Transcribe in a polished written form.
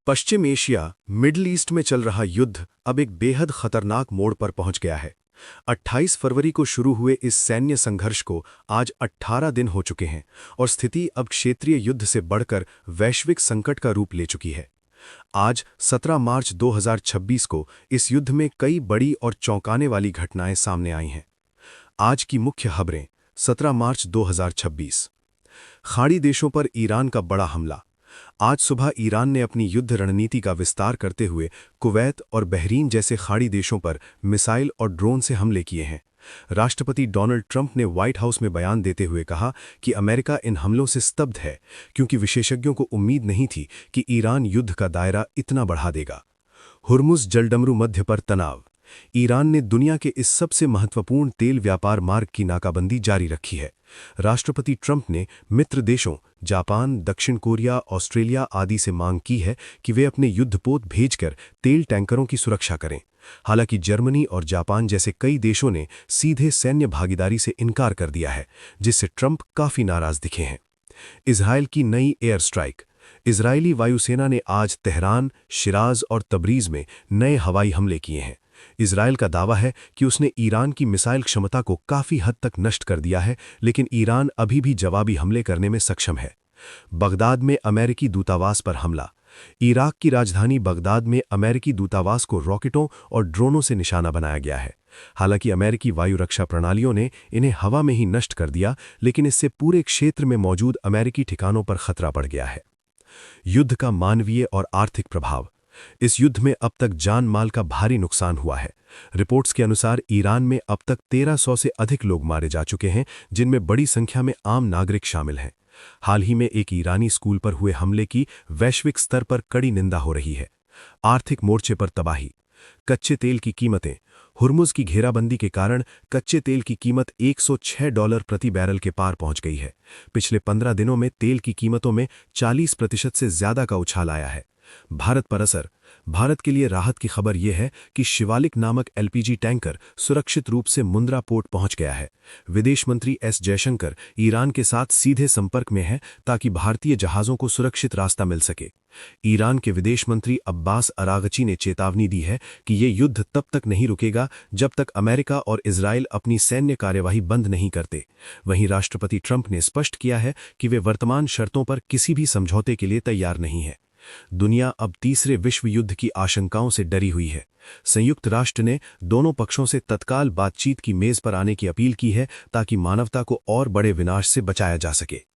पश्चिम Asia middle east में चल रहा युद्ध अब एक बेहद खतरनाक मोड़ पर पहुंच गया है। 28 फरवरी को शुरू हुए इस सैन्य संघर्ष को आज 18 दिन हो चुके हैं और स्थिति अब क्षेत्रीय युद्ध से बढ़कर वैश्विक संकट का रूप ले चुकी है। आज 17 मार्च 2026 को इस युद्ध में कई बड़ी और चौंकाने वाली घटनाएं सामने आई हैं। आज की मुख्य खबरें। 17 मार्च 2026 खाड़ी देशों पर ईरान का बड़ा हमला। आज सुबह ईरान ने अपनी युद्ध रणनीति का विस्तार करते हुए कुवैत और बहरीन जैसे खाड़ी देशों पर मिसाइल और ड्रोन से हमले किए हैं। राष्ट्रपति डोनाल्ड ट्रंप ने व्हाइट हाउस में बयान देते हुए कहा कि अमेरिका इन हमलों से स्तब्ध है, क्योंकि विशेषज्ञों को उम्मीद नहीं थी कि ईरान युद्ध का दायरा इतना बढ़ा देगा। हुर्मुज़ जलडमरू मध्य पर तनाव। ईरान ने दुनिया के इस सबसे महत्वपूर्ण तेल व्यापार मार्ग की नाकाबंदी जारी रखी है। राष्ट्रपति ट्रंप ने मित्र देशों जापान, दक्षिण कोरिया, ऑस्ट्रेलिया आदि से मांग की है कि वे अपने युद्धपोत भेजकर तेल टैंकरों की सुरक्षा करें। हालांकि जर्मनी और जापान जैसे कई देशों ने सीधे सैन्य भागीदारी से इनकार कर दिया है, जिससे ट्रंप काफी नाराज दिखे हैं। इजरायल की नई एयर स्ट्राइक। इजरायली वायुसेना ने आज तेहरान, शिराज और तबरीज में नए हवाई हमले किए हैं। इजरायल का दावा है कि उसने ईरान की मिसाइल क्षमता को काफी हद तक नष्ट कर दिया है, लेकिन ईरान अभी भी जवाबी हमले करने में सक्षम है। बगदाद में अमेरिकी दूतावास पर हमला। इराक की राजधानी बगदाद में अमेरिकी दूतावास को रॉकेटों और ड्रोनों से निशाना बनाया गया है। हालांकि अमेरिकी वायु रक्षा प्रणालियों ने इन्हें हवा में ही नष्ट कर दिया, लेकिन इससे पूरे क्षेत्र में मौजूद अमेरिकी ठिकानों पर खतरा बढ़ गया है। युद्ध का मानवीय और आर्थिक प्रभाव। इस युद्ध में अब तक जान माल का भारी नुकसान हुआ है। रिपोर्ट्स के अनुसार ईरान में अब तक 1300 से अधिक लोग मारे जा चुके हैं, जिनमें बड़ी संख्या में आम नागरिक शामिल हैं। हाल ही में एक ईरानी स्कूल पर हुए हमले की वैश्विक स्तर पर कड़ी निंदा हो रही है। आर्थिक मोर्चे पर तबाही। कच्चे तेल की कीमतें। हुर्मुज़ की घेराबंदी के कारण कच्चे तेल की कीमत $106 प्रति बैरल के पार पहुंच गई है। पिछले 15 दिनों में तेल की कीमतों में 40% से ज्यादा का उछाल आया है। भारत पर असर। भारत के लिए राहत की खबर यह है कि शिवालिक नामक एलपीजी टैंकर सुरक्षित रूप से मुंद्रा पोर्ट पहुंच गया है। विदेश मंत्री एस जयशंकर ईरान के साथ सीधे संपर्क में हैं ताकि भारतीय जहाज़ों को सुरक्षित रास्ता मिल सके। ईरान के विदेश मंत्री अब्बास अरागची ने चेतावनी दी है कि ये युद्ध तब तक नहीं रुकेगा जब तक अमेरिका और इजरायल अपनी सैन्य कार्यवाही बंद नहीं करते। वहीं राष्ट्रपति ट्रंप ने स्पष्ट किया है कि वे वर्तमान शर्तों पर किसी भी समझौते के लिए तैयार नहीं है। दुनिया अब तीसरे विश्व युद्ध की आशंकाओं से डरी हुई है। संयुक्त राष्ट्र ने दोनों पक्षों से तत्काल बातचीत की मेज पर आने की अपील की है ताकि मानवता को और बड़े विनाश से बचाया जा सके।